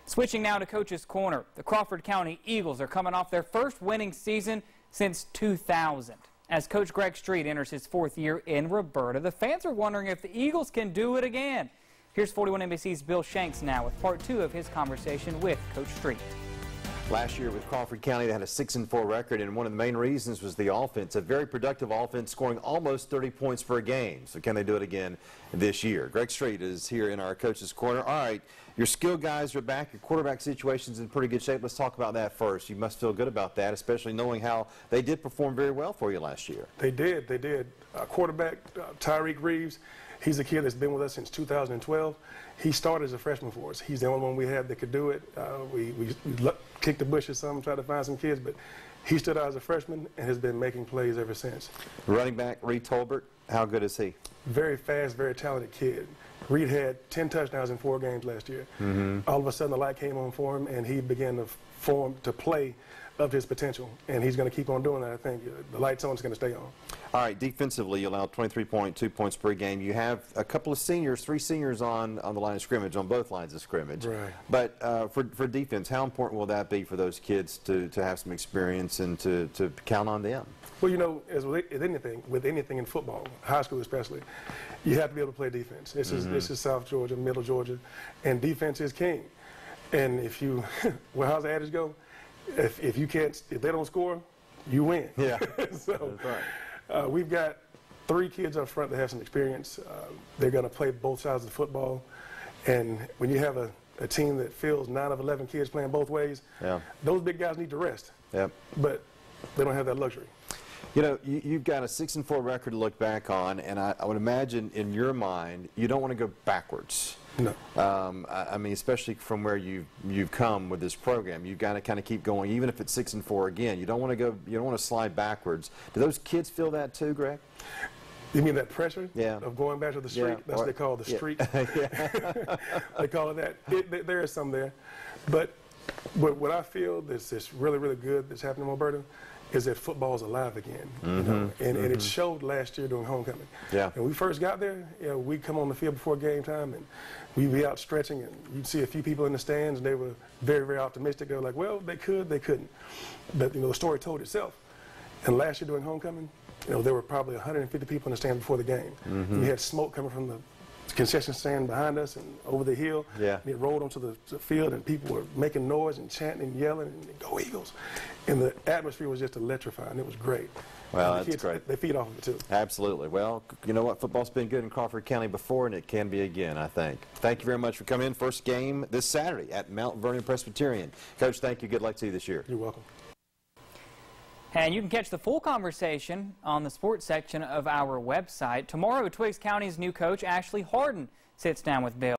Switching now to Coach's Corner. The Crawford County Eagles are coming off their first winning season since 2000. As Coach Greg Street enters his fourth year in Roberta, the fans are wondering if the Eagles can do it again. Here's 41 NBC's Bill Shanks now with part 2 of his conversation with Coach Street. Last year with Crawford County, they had a 6-4 record, and one of the main reasons was the offense. A very productive offense, scoring almost 30 points per game. So can they do it again this year? Greg Street is here in our Coach's Corner. All right, your skill guys are back. Your quarterback situation's in pretty good shape. Let's talk about that first. You must feel good about that, especially knowing how they did perform very well for you last year. They did. Quarterback Tyreek Reeves, he's a kid that's been with us since 2012. He started as a freshman for us. He's the only one we had that could do it. We kicked the bushes some, tried to find some kids, but he stood out as a freshman and has been making plays ever since. Running back Reed Tolbert, how good is he? Very fast, very talented kid. Reed had 10 touchdowns in 4 games last year. All of a sudden the light came on for him and he began to play up to his potential, and he's going to keep on doing that. I think the light's on, it's going to stay on. All right, defensively, you allowed 23.2 points per game. You have a couple of seniors, 3 seniors on the line of scrimmage, on both lines of scrimmage. Right. But for defense, how important will that be for those kids to have some experience and to count on them? Well, you know, as with anything in football, high school especially, you have to be able to play defense. This is South Georgia, Middle Georgia, and defense is king. And if you, well, how's the adage go? If they don't score, you win. Yeah. So right. We've got 3 kids up front that have some experience. They're going to play both sides of the football, and when you have a team that fills 9 of 11 kids playing both ways, those big guys need to rest. Yep. But they don't have that luxury. You know, you've got a 6-4 record to look back on, and I would imagine in your mind you don't want to go backwards. No. I mean, especially from where you've come with this program, you've got to kind of keep going, even if it's 6-4 again. You don't want to go. You don't want to slide backwards. Do those kids feel that too, Greg? You mean that pressure? Yeah. Of going back to the street? Yeah. That's what they call the street. They call it that. There is some there, but what I feel that's really, really good that's happening in Roberta is that football is alive again, you know? And it showed last year during homecoming. Yeah. When we first got there, you know, we'd come on the field before game time and we'd be out stretching, and you'd see a few people in the stands, and they were very, very optimistic. They were like, well, they couldn't. But, you know, the story told itself. And last year during homecoming, you know, there were probably 150 people in the stands before the game. We had smoke coming from the concession stand behind us and over the hill. Yeah. And it rolled onto the field, and people were making noise and chanting and yelling and go Eagles. And the atmosphere was just electrifying. It was great. Well, that's kids, great. They feed off of it too. Absolutely. Well, you know what? Football's been good in Crawford County before, and it can be again, I think. Thank you very much for coming in. First game this Saturday at Mount Vernon Presbyterian. Coach, thank you. Good luck to you this year. You're welcome. And you can catch the full conversation on the sports section of our website. Tomorrow, Twiggs County's new coach, Ashley Harden, sits down with Bill.